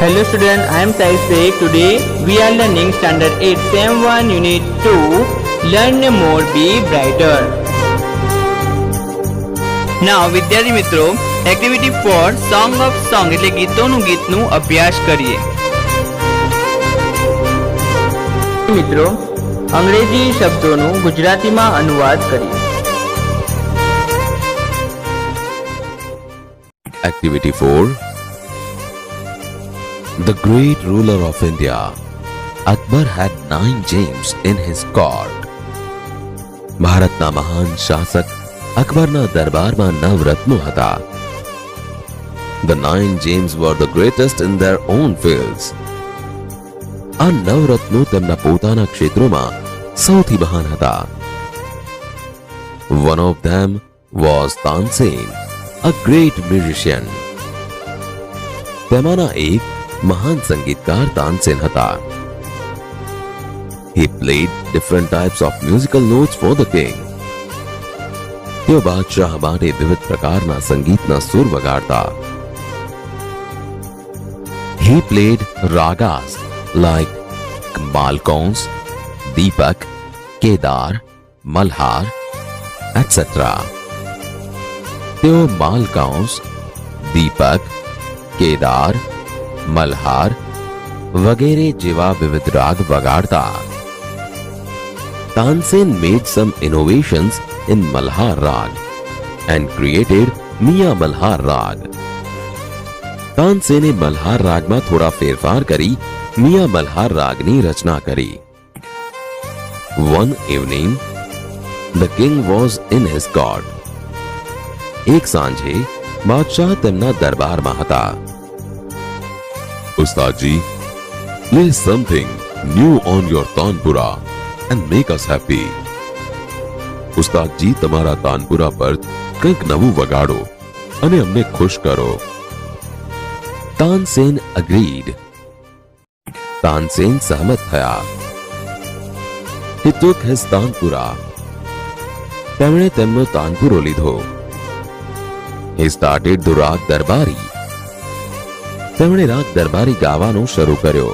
Hello student, I am Sai Sheikh. Today we are learning Standard 8 Sem 1 Unit 2 Learn More Be Brighter. Now વિદ્યાર્થી મિત્રો activity 4 Song of Song એટલે ગીતનું અભ્યાસ કરીએ. મિત્રો અંગ્રેજી શબ્દોનું ગુજરાતીમાં અનુવાદ કરીએ. Activity 4. The great ruler of India, Akbar had 9 gems in his court. ભારતના મહાન શાસક અકબરના દરબારમાં 9 રત્નો હતા. The 9 gems were the greatest in their own fields. આ 9 રત્નો તેમના પોતાના ક્ષેત્રોમાં સૌથી મહાન હતા. One of them was Tansen, a great musician. તેમાંના એક મહાન સંગીતકાર તાનસેન હતા. He played different types of musical notes for the king. તેઓ બાદશાહ માટે વિવિધ પ્રકારના સંગીતના સુર વગાડતા. He played ragas like Malkauns, Deepak, Kedar, Malhar, etc. તેઓ માલકાઉન્સ, દીપક, કેદાર, મલ્હાર વગેરે જેવા વિવિધ રાગ વગાડતા. Tansen made some innovations in Malhar Rag and created Miya Malhar Rag. તાનસેને Malhar રાગમાં થોડા ફેરફાર કરી મિયા મલ્હાર રાગની રચના કરી. One evening, the king was in his court. એક સાંજે બાદશાહ તેમના દરબારમાં હતા. Ustadji, play something new on your tanpura and make us happy. ઉસ્તાદજી તમારા તાનપુરા પર કંઈક નવું વગાડો અને અમને ખુશ કરો. તાનસેન agreed. તાનસેન સહમત થયા. He took his tanpura. તેમણે તેમનો તાનપુરો લીધો. He started the rag darbari. તેમણે રાગ દરબારી ગાવાનો શરૂ કર્યો.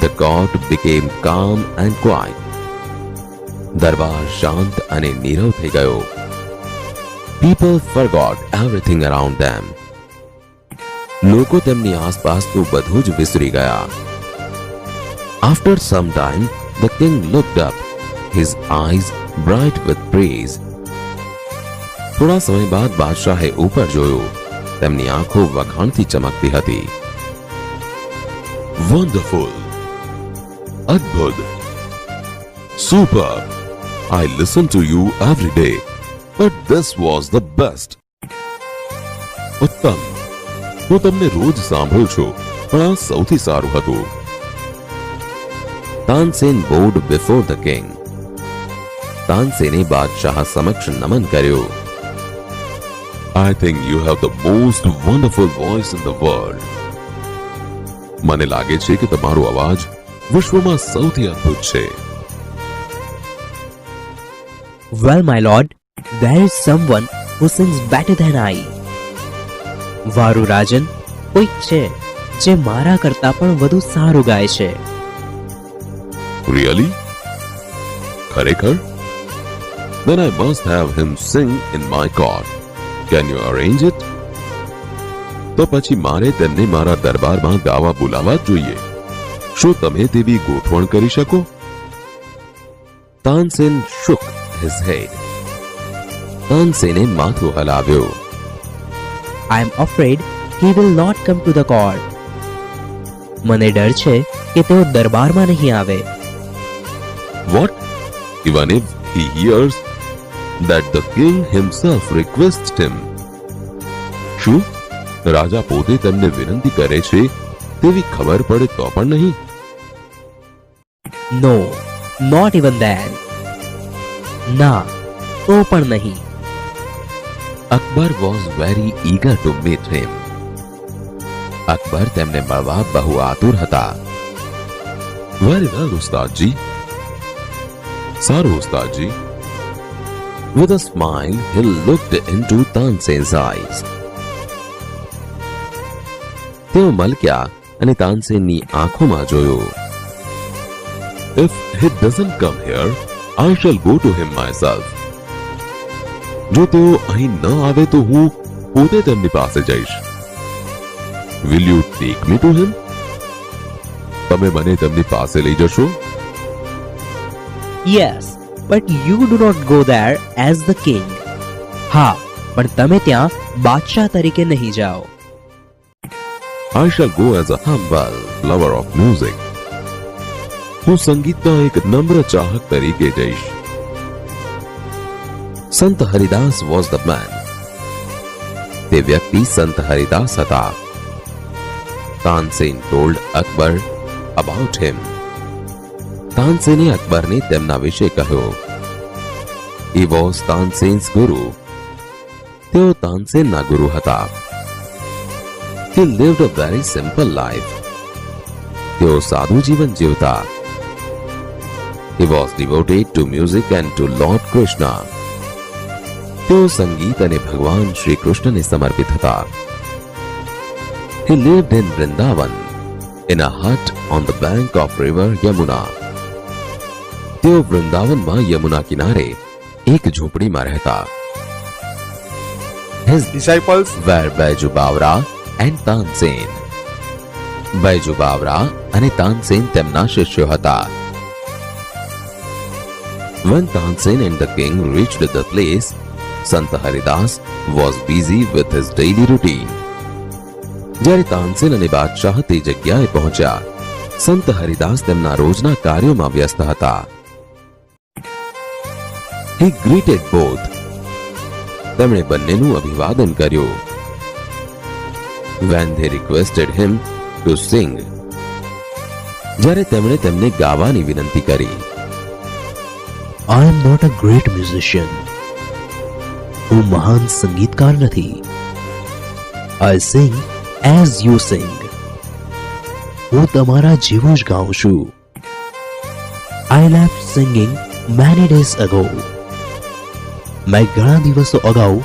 The court became calm and quiet. દરબાર શાંત અને નીરવ થઈ ગયો. People forgot everything around them. લોકો તેમની આસપાસનું બધું જ વિસરી ગયા. After some time, the king looked up, his eyes bright with praise. થોડા સમય બાદ બાદશાહે ઉપર જોયું. તેમની આંખો વખાણથી ચમકતી હતી. Wonderful, અદ્ભુત, superb. I listen to you every day, but this was the best. ઉત્તમ, હું તમને રોજ સાંભળું છું, પણ આ સૌથી સારું હતું. Tansen bowed before the king. તાનસેને બાદશાહ સમક્ષ નમન કર્યો. I think you have the most wonderful voice in the world. મને લાગે છે કે તમારો અવાજ વિશ્વમાં સૌથી અદ્ભુત છે. Well, my lord, there is someone who sings better than I. વારુ રાજન, કોઈક છે જે મારા કરતા પણ વધુ સારું ગાય છે. Really? ખરેખર? Then I must have him sing in my court. Can you arrange it? તો પછી મારે તેમને મારા દરબારમાં ગાવા બોલાવવા જોઈએ. શું તમે તેવી ગોઠવણ કરી શકો? Tansen shook his head. તાનસેને માથું હલાવ્યો. I am afraid he will not come to the court. મને ડર છે કે તેઓ દરબારમાં નહીં આવે. What? Even if he hears that the king himself requests him. શું રાજા પોતે તેમને વિનંતી કરે છે તેવી ખબર પડે તો પણ નહીં? No, not even then. ના, તો પણ નહીં. Akbar was very eager to meet him. Akbar તેમને મળવા બહુ આતુર હતા. Very well, ઉસ્તાદજી. સારું ઉસ્તાદજી. With a smile, he looked into Tansen's eyes. તેઓ મલક્યા અને તાનસેનની આંખોમાં જોયું. If he doesn't come here, I shall go to him myself. જો તેઓ અહીં ન આવે તો હું પોતે તેમની પાસે જઈશ. Will you take me to him? તમે મને તેમની પાસે લઈ જશો? Yes, but you do not go there as the king. હા, પણ તમે ત્યાં બાદશાહ તરીકે નહીં જાઓ. I shall go as a humble lover of music. હું સંગીતના એક નમ્ર ચાહક તરીકે જઈશ. સંત હરિદાસ was the man. તે વ્યક્તિ સંત હરિદાસ હતા. Tansen told Akbar about him. તાનસેને અકબરને તેમના વિશે કહ્યું. He was તાનસેન's guru. તેઓ તાનસેનના ગુરુ હતા. He lived a very simple life. તેઓ સાદું જીવન જીવતા. He was devoted to music and to Lord Krishna. તેઓ સંગીત અને ભગવાન શ્રી કૃષ્ણને સમર્પિત હતા. He lived in Vrindavan in a hut on the bank of river Yamuna. તેઓ વૃંદાવનમાં યમુના કિનારે એક ઝૂંપડીમાં રહેતા. His disciples were Baiju Bawra and Tansen. Baiju Bawra અને તાનસેન તેમના શિષ્યો હતા. When Tansen and the king reached the place, Sant Haridas was busy with his daily routine. જ્યારે તાનસેન અને બાદશાહ તે જગ્યાએ પહોંચ્યા, સંત હરિદાસ તેમના રોજના કાર્યોમાં વ્યસ્ત હતા. He greeted both. તેમણે બંનેનું અભિવાદન કર્યું. When they requested him to sing, જ્યારે તેમણે તેમને ગાવાની વિનંતી કરી. I am not a great musician. હું મહાન સંગીતકાર નથી. I sing as you sing. હું તમારા જેવું જ ગાઉં છું. I left singing many days ago. મેં ઘણા દિવસો અગાઉ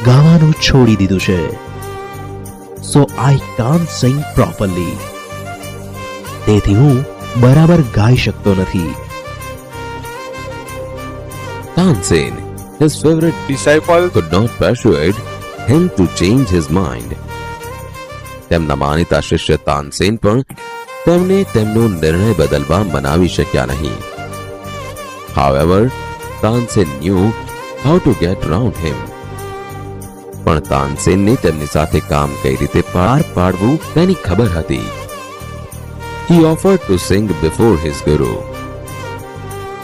ગાવાનું છોડી દીધું છે. So I can't sing properly. તેથી હું બરાબર ગાઈ શકતો નથી. Tansen, his favorite disciple, could not persuade him to change his mind. તેમના માનીતા શિષ્ય તાનસેન પણ તેમને તેમનો નિર્ણય બદલવા મનાવી શક્યા નહીં. However, Tansen knew how to get around him. પણ તાનસેનને તેમની સાથે કામ કઈ રીતે પાર પાડવું તેની ખબર હતી. He offered to sing before his guru.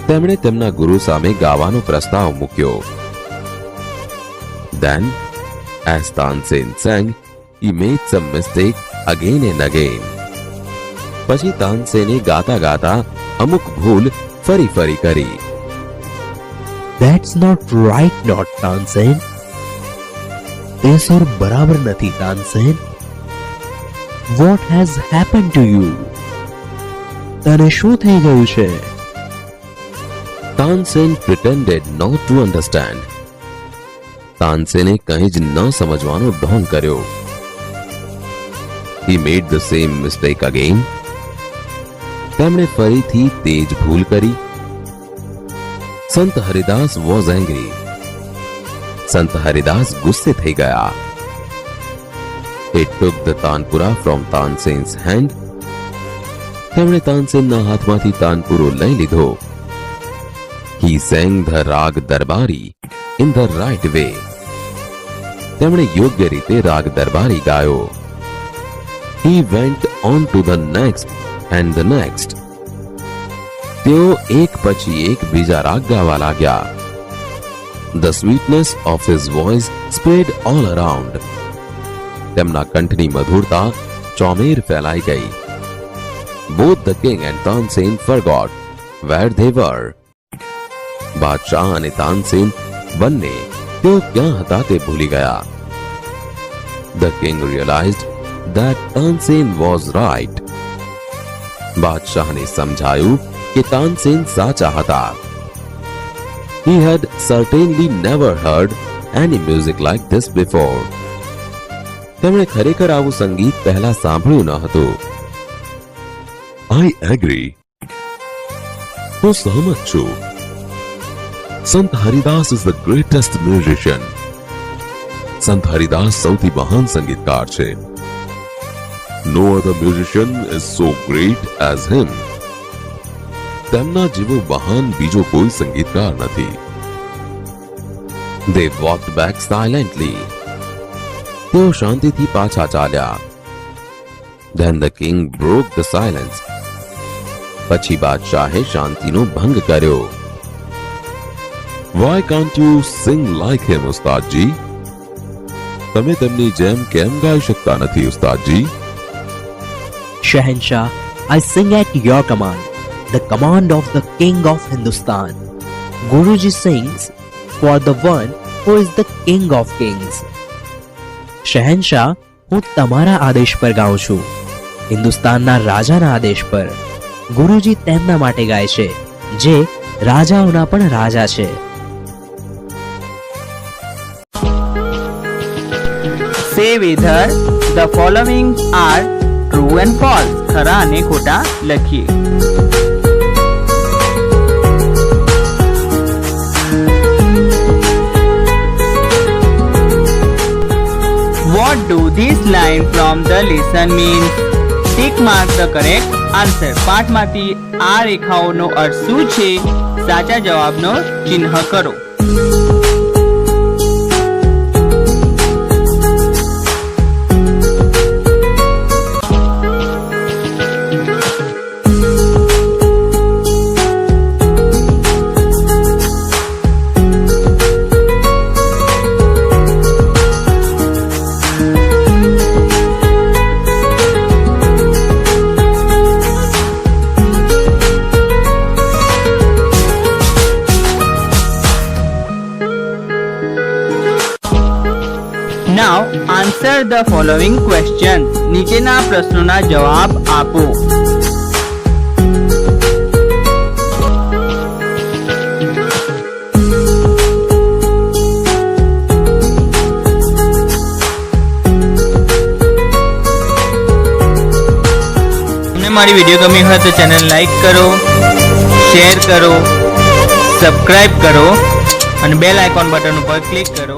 તેમણે તેમના ગુરુ સામે ગાવાનો પ્રસ્તાવ મૂક્યો. Then, as Tansen sang, he made some mistake again and again. પછી તાનસેને ગાતા ગાતા અમુક ભૂલ ફરી ફરી કરી. That's not right, not Tansen. તે સુર બરાબર નથી, Tansen. What has happened to you? તને શું થઈ ગયું છે? Tansen pretended not to understand. તાનસેને કંઈ જ ન સમજવાનો ઢોંગ કર્યો. He made the same mistake again. તેમણે ફરીથી તે જ ભૂલ કરી. સંત હરિદાસ was angry. સંત હરિદાસ ગુસ્સે થઈ ગયા. He took the tanpura from Tansen's hand. તેમણે તાનસેનના હાથમાંથી તાનપુરો લઈ લીધો. He sang the રાગ દરબારી in the right way. તેમણે યોગ્ય રીતે રાગ દરબારી ગાયો. He went on to the next and the next. તેઓ એક પછી એક બીજા રાગ ગાવા લાગ્યા. The sweetness of his voice spread all around. તેમના કંઠની મધુરતા ચોમેર ફેલાઈ ગઈ. Both the king and Tansen forgot where they were. બાદશાહ અને તાનસેન બંને તેઓ ક્યાં હતા તે ભૂલી ગયા. The king realized that Tansen was right. બાદશાહને સમજાયું કે તાનસેન સાચા હતા. He had certainly never heard any music like this before. તેમણે ખરેખર આવું સંગીત પહેલા સાંભળ્યું ન હતું. I agree. હું સહમત છું. Sant Haridas is the greatest musician. Sant Haridas સૌથી મહાન સંગીતકાર છે. No other musician is so great as him. તેમના જેવો મહાન બીજો કોઈ સંગીતકાર નથી. They walked back silently. તેઓ શાંતિથી પાછા ચાલ્યા. Then the king broke the silence. પછી બાદશાહે શાંતિનો ભંગ કર્યો. Why can't you sing like him, ઉસ્તાદજી? તમે તેમની જેમ કેમ ગાઈ શકતા નથી, ઉસ્તાદજી? Shahenshah, I sing at your command, the command of the king of Hindustan. Guruji sings for the one who is the king of kings. શહેનશાહ, હું તમારા આદેશ પર ગાઉં છું, હિન્દુસ્તાનના રાજાના આદેશ પર. ગુરુજી તેમના માટે ગાય છે જે રાજાઓના પણ રાજા છે. Say whether the following are true and false. ખરા અને ખોટા લખીએ. What do this line from the lesson means? Tick mark the correct answer. પાઠમાંથી આ રેખાઓનો અર્થ શું છે? સાચા જવાબનો ચિહ્ન કરો. Now answer the following questions. નીચેના પ્રશ્નોના જવાબ આપો. તમને મારી વિડીયો ગમી હોય તો ચેનલ લાઈક કરો, શેર કરો, સબસ્ક્રાઇબ કરો અને બેલ આઇકોન બટન ઉપર ક્લિક કરો.